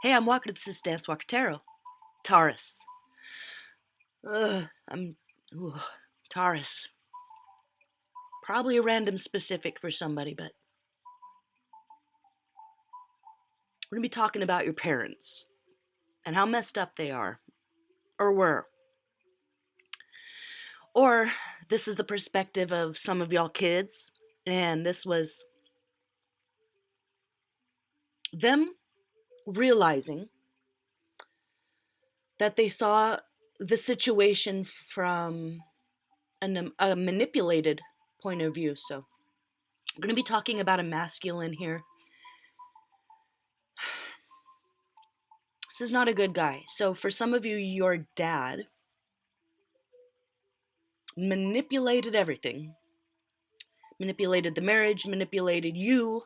Hey, I'm walking to this Dance Walker Tarot. Taurus. Ugh, ooh, Taurus. Probably a random specific for somebody, but we're going to be talking about your parents and how messed up they are, or were. Or this is the perspective of some of y'all kids, and this was them realizing that they saw the situation from a manipulated point of view. So I'm going to be talking about a masculine here. This is not a good guy. So for some of you, your dad manipulated everything. Manipulated the marriage, manipulated you,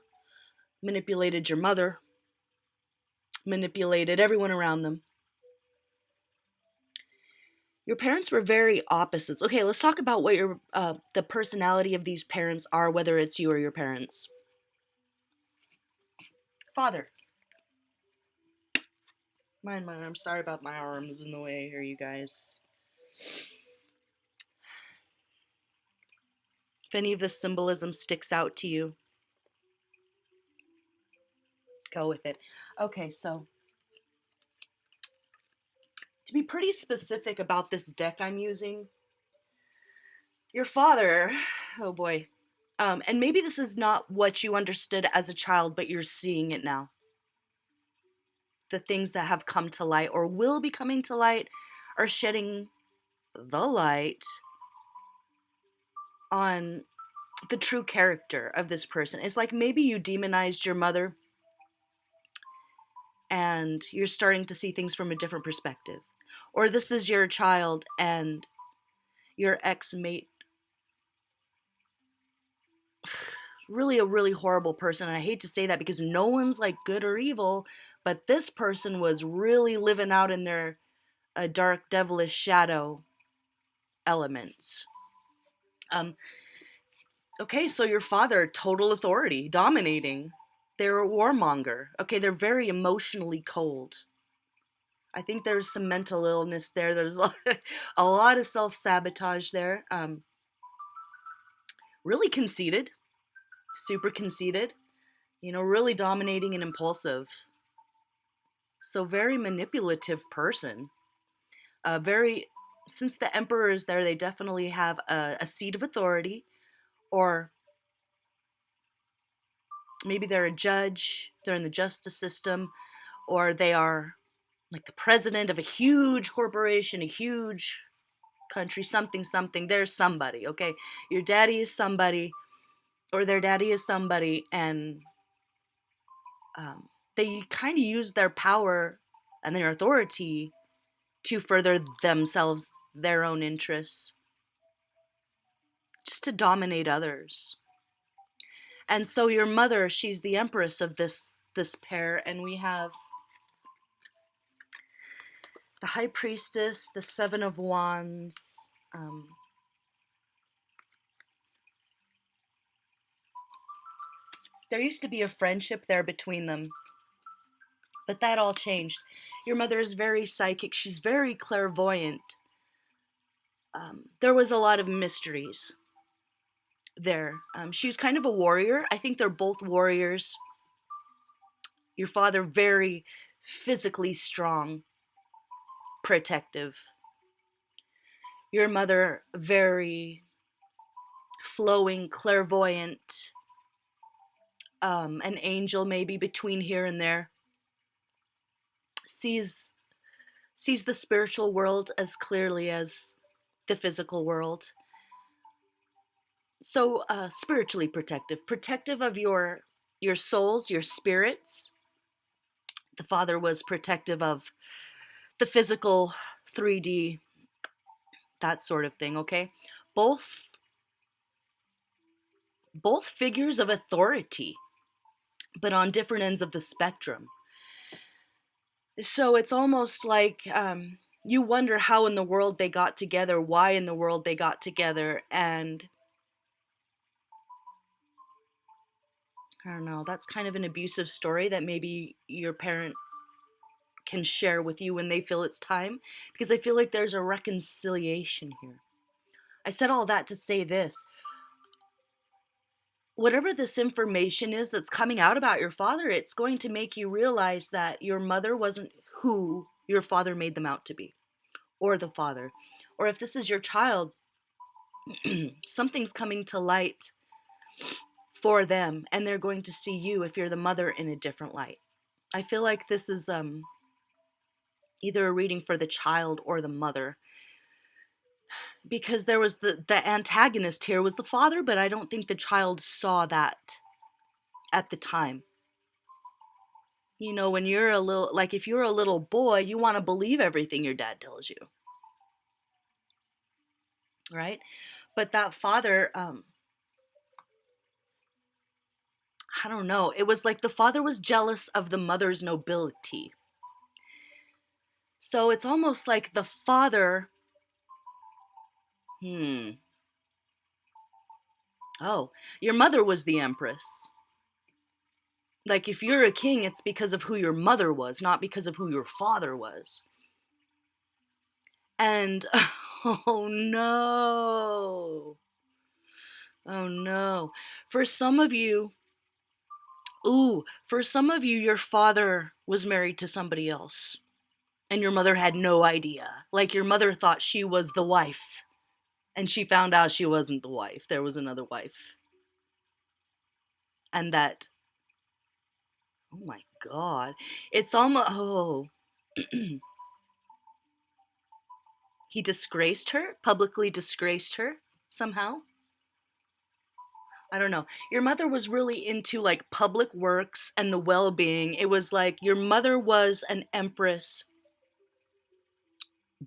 manipulated your mother, manipulated everyone around them. Your parents were very opposites. Okay, let's talk about what the personality of these parents are, whether it's you or your parents. Father. Mine, I'm sorry about my arms in the way here, you guys. If any of this symbolism sticks out to you, go with it. Okay, so to be pretty specific about this deck I'm using, your father, oh boy, and maybe this is not what you understood as a child, but you're seeing it now. The things that have come to light or will be coming to light are shedding the light on the true character of this person. It's like maybe you demonized your mother and you're starting to see things from a different perspective. Or this is your child and your ex-mate, really a really horrible person. And I hate to say that because no one's like good or evil, but this person was really living out in their dark, devilish shadow elements. Okay, so your father, total authority, dominating. They're a warmonger. Okay, they're very emotionally cold. I think there's some mental illness there. There's a lot of self-sabotage there. Really conceited, super conceited, really dominating and impulsive. So very manipulative person. Since the emperor is there, they definitely have a seat of authority, or maybe they're a judge, they're in the justice system, or they are like the president of a huge corporation, a huge country, something. There's somebody, okay? Your daddy is somebody, or their daddy is somebody, and they kind of use their power and their authority to further themselves, their own interests, just to dominate others. And so your mother, she's the empress of this pair, and we have the High Priestess, the Seven of Wands. There used to be a friendship there between them, but that all changed. Your mother is very psychic. She's very clairvoyant. There was a lot of mysteries there. She was kind of a warrior. I think they're both warriors. Your father, very physically strong, protective. Your mother, very flowing, clairvoyant, an angel maybe between here and there. Sees the spiritual world as clearly as the physical world. So spiritually protective of your souls, your spirits. The father was protective of the physical 3D, that sort of thing, okay? Both figures of authority, but on different ends of the spectrum. So it's almost like you wonder how in the world they got together, why in the world they got together, and I don't know, that's kind of an abusive story that maybe your parent can share with you when they feel it's time, because I feel like there's a reconciliation here. I said all that to say this. Whatever this information is that's coming out about your father, it's going to make you realize that your mother wasn't who your father made them out to be, or the father. Or if this is your child, something's coming to light for them, and they're going to see you, if you're the mother, in a different light. I feel like this is either a reading for the child or the mother, because there was the antagonist here was the father, but I don't think the child saw that at the time. You know, when you're a little, like if you're a little boy, you want to believe everything your dad tells you, right? But that father, I don't know, it was like the father was jealous of the mother's nobility. So it's almost like the father, oh, your mother was the empress. Like, if you're a king, it's because of who your mother was, not because of who your father was. And, oh no. Oh no. For some of you, your father was married to somebody else. And your mother had no idea. Like, your mother thought she was the wife. And she found out she wasn't the wife. There was another wife. And that, oh my God. It's almost, he disgraced her, publicly disgraced her somehow. I don't know. Your mother was really into like public works and the well-being. It was like your mother was an empress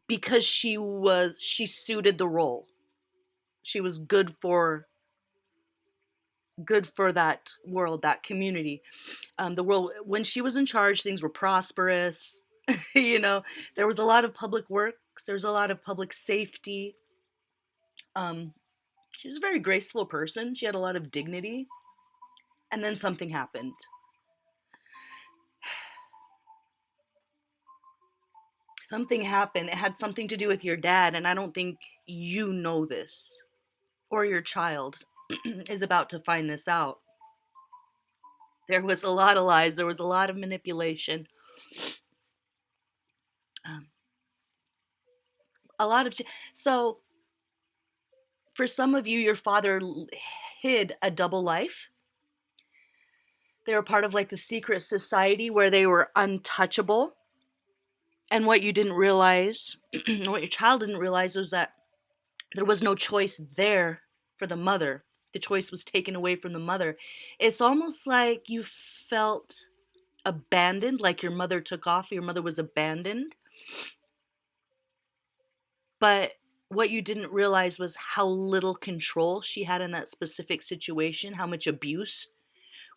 because she suited the role. She was good for that world, that community. The world, when she was in charge, things were prosperous. You know, there was a lot of public works. There was a lot of public safety. She was a very graceful person. She had a lot of dignity. And then something happened. Something happened. It had something to do with your dad, and I don't think you know this. Or your child is about to find this out. There was a lot of lies. There was a lot of manipulation. A lot of... So, for some of you, your father hid a double life. They were part of like the secret society where they were untouchable. And what you didn't realize, what your child didn't realize, was that there was no choice there for the mother. The choice was taken away from the mother. It's almost like you felt abandoned, like your mother took off, your mother was abandoned. But what you didn't realize was how little control she had in that specific situation, how much abuse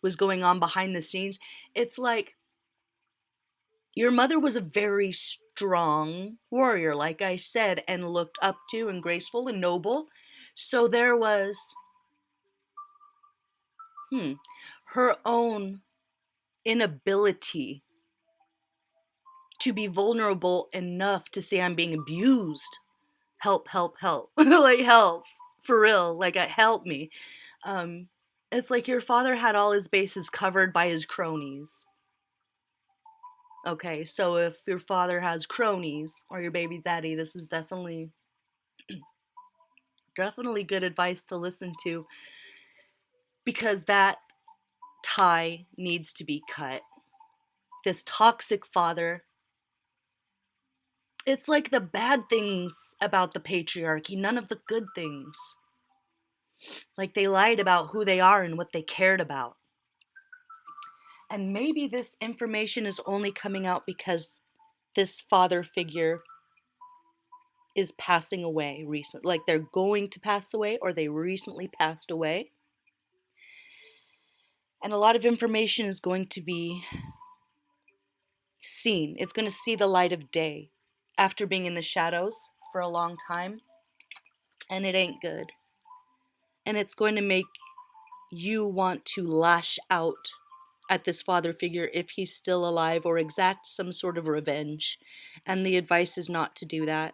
was going on behind the scenes. It's like your mother was a very strong warrior, like I said, and looked up to and graceful and noble. So there was her own inability to be vulnerable enough to say, I'm being abused. Help, help, help. Like, help. For real. Like, help me. It's like your father had all his bases covered by his cronies. Okay, so if your father has cronies, or your baby daddy, this is definitely good advice to listen to, because that tie needs to be cut. This toxic father, it's like the bad things about the patriarchy, none of the good things. Like, they lied about who they are and what they cared about. And maybe this information is only coming out because this father figure is passing away recently. Like, they're going to pass away, or they recently passed away. And a lot of information is going to be seen. It's going to see the light of day after being in the shadows for a long time. And it ain't good. And it's going to make you want to lash out at this father figure if he's still alive, or exact some sort of revenge. And the advice is not to do that.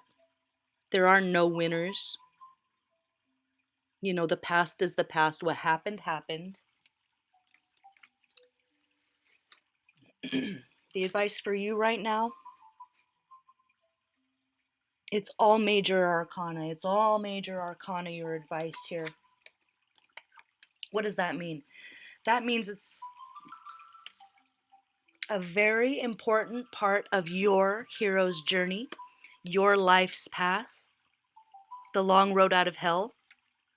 There are no winners. You know, the past is the past. What happened, happened. The advice for you right now, it's all major arcana. It's all major arcana, your advice here. What does that mean? That means it's a very important part of your hero's journey, your life's path, the long road out of hell.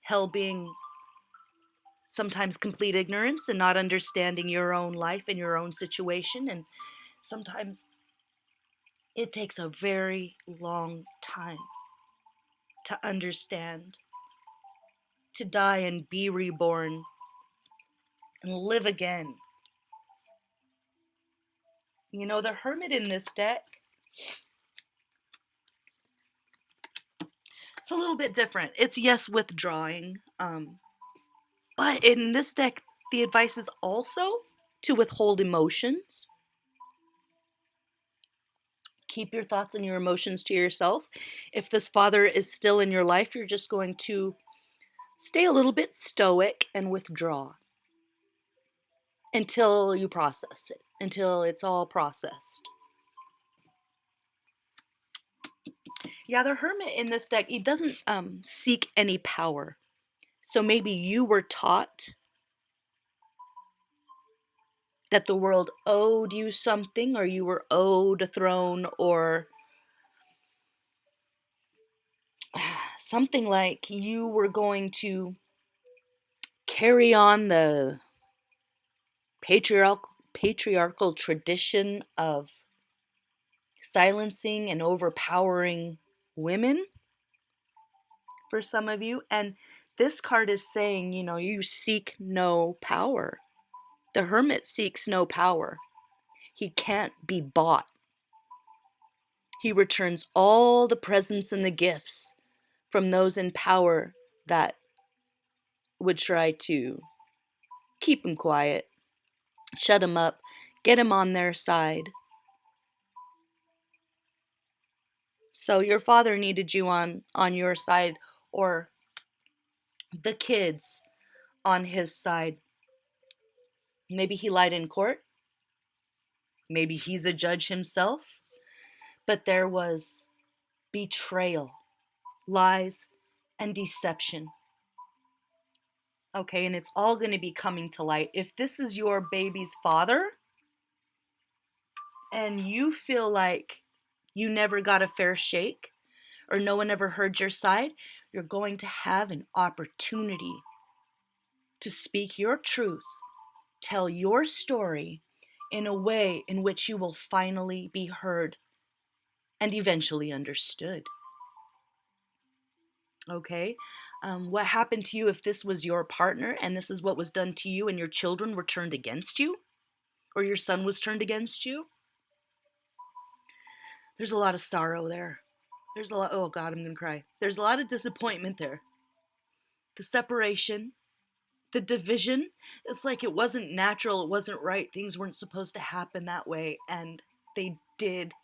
Hell being sometimes complete ignorance and not understanding your own life and your own situation. And sometimes it takes a very long time to understand, to die and be reborn and live again. You know, the Hermit in this deck, it's a little bit different. It's, yes, withdrawing. But in this deck, the advice is also to withhold emotions. Keep your thoughts and your emotions to yourself. If this father is still in your life, you're just going to stay a little bit stoic and withdraw until you process it, until it's all processed. Yeah, the Hermit in this deck, he doesn't seek any power. So maybe you were taught that the world owed you something, or you were owed a throne, or something like you were going to carry on the patriarchal tradition of silencing and overpowering women for some of you. And this card is saying, you know, you seek no power. The Hermit seeks no power. He can't be bought. He returns all the presents and the gifts from those in power that would try to keep him quiet, shut him up, get him on their side. So your father needed you on your side, or the kids on his side. Maybe he lied in court. Maybe he's a judge himself. But there was betrayal, lies, and deception. Okay, and it's all going to be coming to light. If this is your baby's father, and you feel like you never got a fair shake, or no one ever heard your side, you're going to have an opportunity to speak your truth, tell your story in a way in which you will finally be heard and eventually understood. Okay? What happened to you if this was your partner and this is what was done to you, and your children were turned against you, or your son was turned against you? There's a lot of sorrow there. There's a lot, oh God, I'm gonna cry. There's a lot of disappointment there. The separation, the division, it's like it wasn't natural, it wasn't right, things weren't supposed to happen that way, and they did.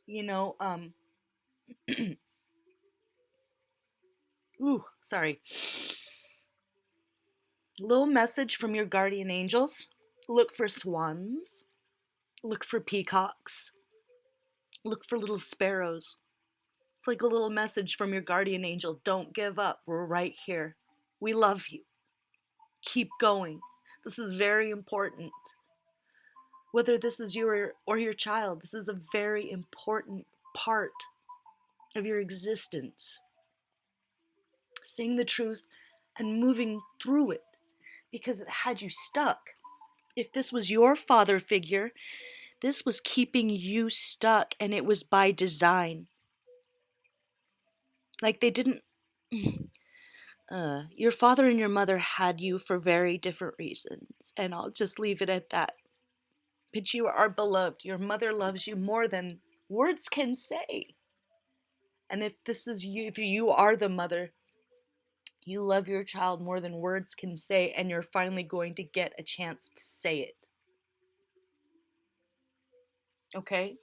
You know, ooh, sorry. Little message from your guardian angels. Look for swans. Look for peacocks. Look for little sparrows. It's like a little message from your guardian angel. Don't give up. We're right here. We love you. Keep going. This is very important. Whether this is you or your child, this is a very important part of your existence. Seeing the truth and moving through it, because it had you stuck. If this was your father figure, this was keeping you stuck, and it was by design. Like they didn't... your father and your mother had you for very different reasons, and I'll just leave it at that. But you are beloved. Your mother loves you more than words can say. And if this is you, if you are the mother, You love your child more than words can say, and you're finally going to get a chance to say it. Okay?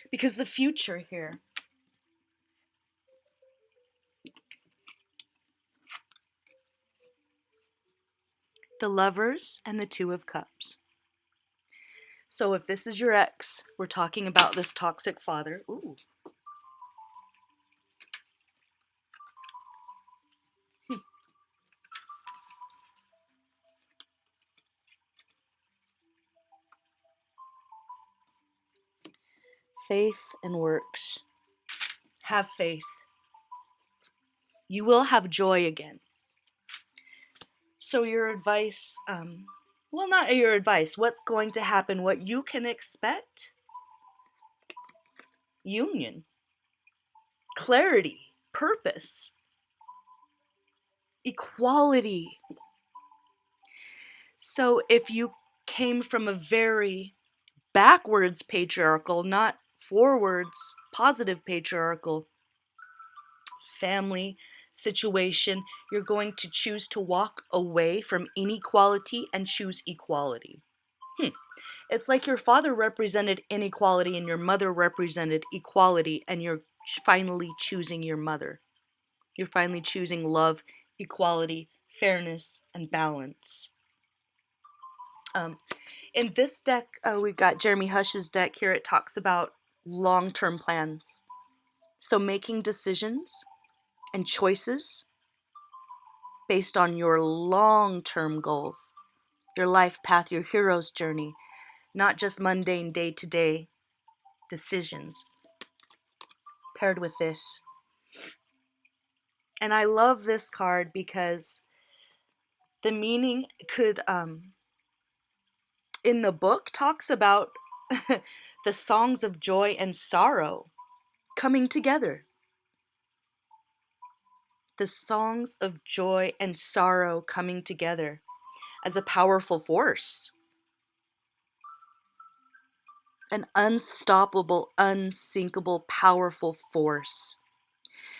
Because the future here, the Lovers and the Two of Cups. So if this is your ex, we're talking about this toxic father. Ooh. Faith and works. Have faith. You will have joy again. So your advice, well, not your advice, what's going to happen, what you can expect? Union. Clarity. Purpose. Equality. So if you came from a very backwards patriarchal, not forwards, positive patriarchal family situation, you're going to choose to walk away from inequality and choose equality. It's like your father represented inequality and your mother represented equality, and you're finally choosing your mother. You're finally choosing love, equality, fairness, and balance. In this deck, we've got Jeremy Hush's deck here. It talks about long-term plans. So making decisions and choices based on your long-term goals, your life path, your hero's journey, not just mundane day-to-day decisions paired with this. And I love this card because the meaning could, in the book, talks about the songs of joy and sorrow coming together. The songs of joy and sorrow coming together as a powerful force. An unstoppable, unsinkable, powerful force.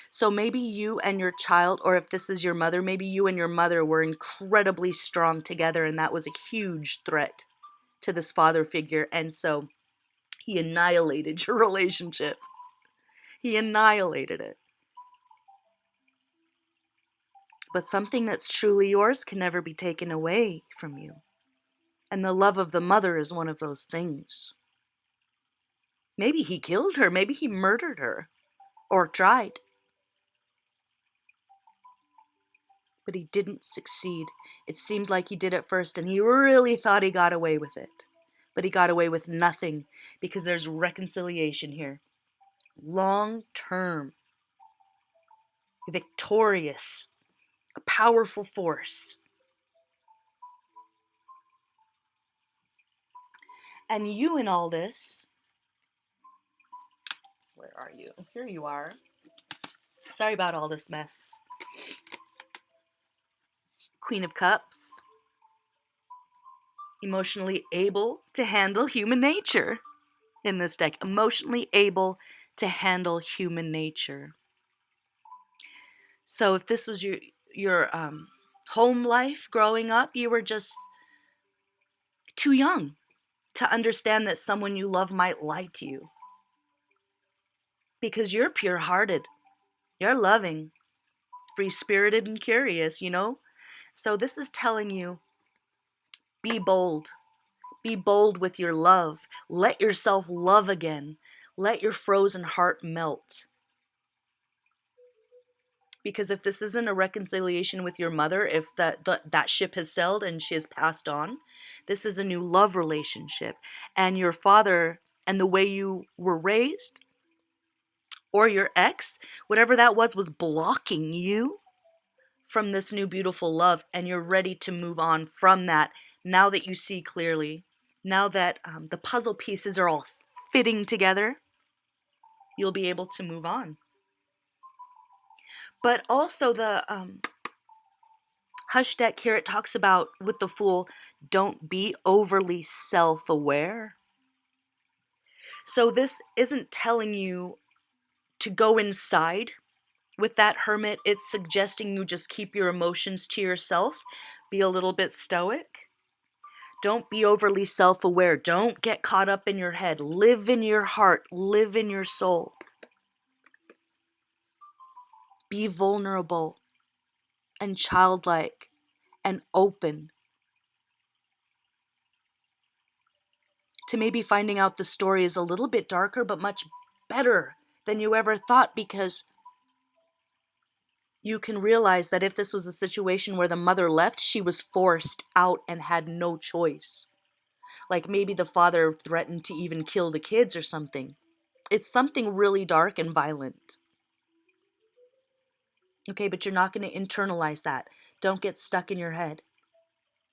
So maybe you and your child, or if this is your mother, maybe you and your mother were incredibly strong together, and that was a huge threat to this father figure, and so he annihilated your relationship. He annihilated it. But something that's truly yours can never be taken away from you. And the love of the mother is one of those things. Maybe he killed her. Maybe he murdered her. Or tried. But he didn't succeed. It seemed like he did at first, and he really thought he got away with it. But he got away with nothing, because there's reconciliation here. Long term. Victorious. A powerful force. And you in all this, where are you? Here you are. Sorry about all this mess. Queen of Cups. Emotionally able to handle human nature in this deck. Emotionally able to handle human nature. So if this was your home life growing up, you were just too young to understand that someone you love might lie to you. Because you're pure-hearted. You're loving, free-spirited, and curious, you know? So this is telling you, be bold. Be bold with your love. Let yourself love again. Let your frozen heart melt. Because if this isn't a reconciliation with your mother, if that ship has sailed and she has passed on, this is a new love relationship. And your father and the way you were raised, or your ex, whatever that was blocking you from this new beautiful love, and you're ready to move on from that now that you see clearly. Now that the puzzle pieces are all fitting together, you'll be able to move on. But also the Hush deck here, it talks about, with the Fool, don't be overly self-aware. So this isn't telling you to go inside With that Hermit, it's suggesting you just keep your emotions to yourself. Be a little bit stoic. Don't be overly self-aware. Don't get caught up in your head. Live in your heart. Live in your soul. Be vulnerable and childlike and open to maybe finding out the story is a little bit darker but much better than you ever thought, because you can realize that if this was a situation where the mother left, she was forced out and had no choice. Like maybe the father threatened to even kill the kids or something. It's something really dark and violent. Okay, but you're not going to internalize that. Don't get stuck in your head.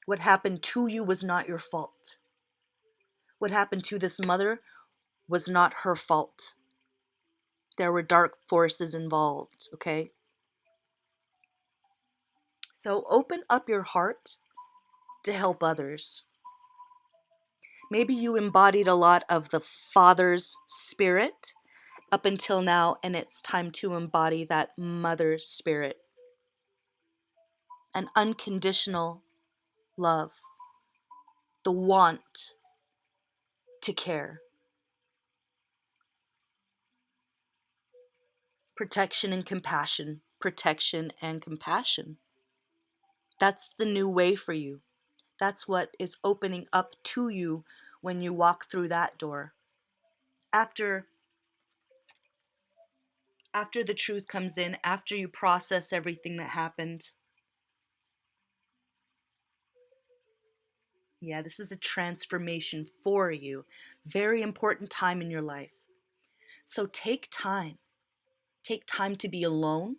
What happened to you was not your fault. What happened to this mother was not her fault. There were dark forces involved, okay? So open up your heart to help others. Maybe you embodied a lot of the Father's spirit up until now, and it's time to embody that Mother's spirit. An unconditional love, the want to care, protection and compassion, protection and compassion. That's the new way for you. That's what is opening up to you when you walk through that door. After the truth comes in, after you process everything that happened. Yeah, this is a transformation for you. Very important time in your life. So take time. Take time to be alone,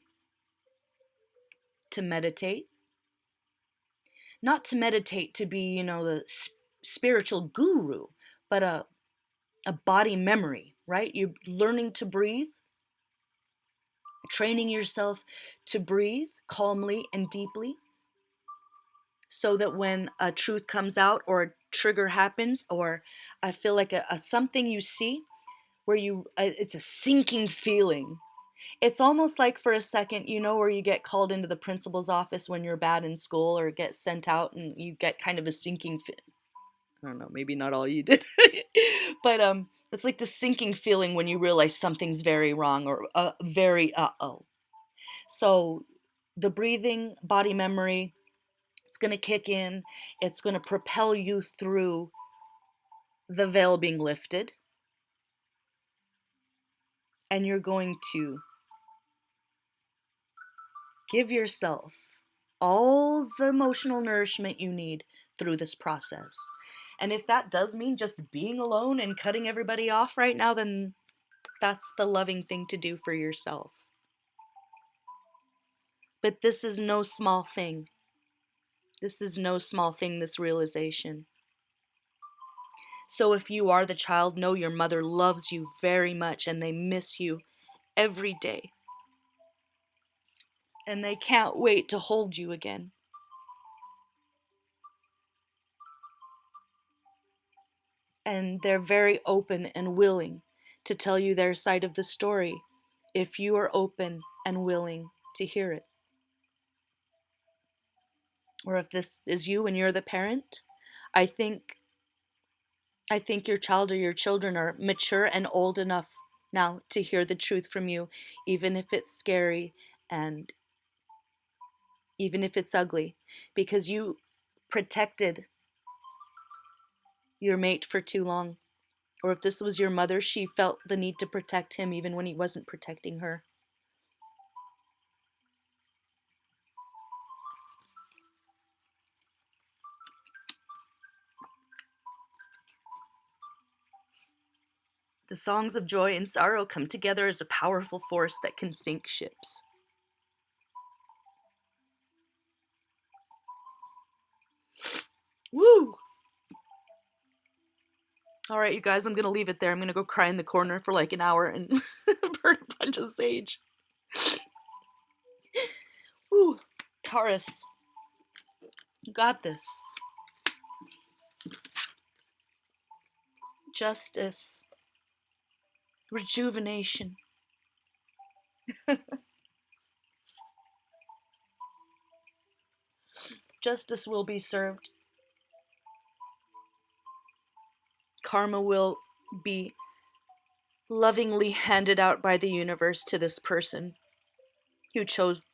to meditate. Not to meditate to be, the spiritual guru, but a body memory, right? You're learning to breathe, training yourself to breathe calmly and deeply, so that when a truth comes out or a trigger happens, or I feel like a something you see where it's a sinking feeling. It's almost like for a second, where you get called into the principal's office when you're bad in school, or get sent out and you get kind of a sinking I don't know, maybe not all you did. But it's like the sinking feeling when you realize something's very wrong, or very uh-oh. So the breathing, body memory, it's going to kick in. It's going to propel you through the veil being lifted. And you're going to give yourself all the emotional nourishment you need through this process. And if that does mean just being alone and cutting everybody off right now, then that's the loving thing to do for yourself. But this is no small thing. This is no small thing, this realization. So if you are the child, know your mother loves you very much and they miss you every day. And they can't wait to hold you again. And they're very open and willing to tell you their side of the story if you are open and willing to hear it. Or if this is you and you're the parent, I think your child or your children are mature and old enough now to hear the truth from you, even if it's scary and even if it's ugly, because you protected your mate for too long. Or if this was your mother, she felt the need to protect him even when he wasn't protecting her. The songs of joy and sorrow come together as a powerful force that can sink ships. Woo! All right, you guys, I'm going to leave it there. I'm going to go cry in the corner for like an hour and burn a bunch of sage. Woo! Taurus, you got this. Justice. Rejuvenation. Justice will be served. Karma will be lovingly handed out by the universe to this person who chose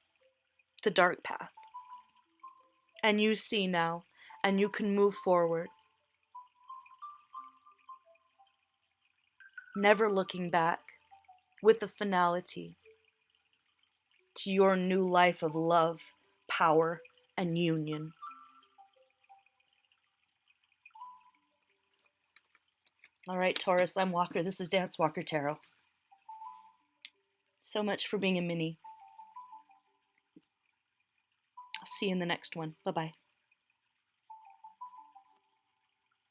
the dark path. And you see now, and you can move forward, never looking back, with a finality to your new life of love, power, and union. All right, Taurus, I'm Walker. This is Dance Walker Tarot. So much for being a mini. I'll see you in the next one. Bye-bye.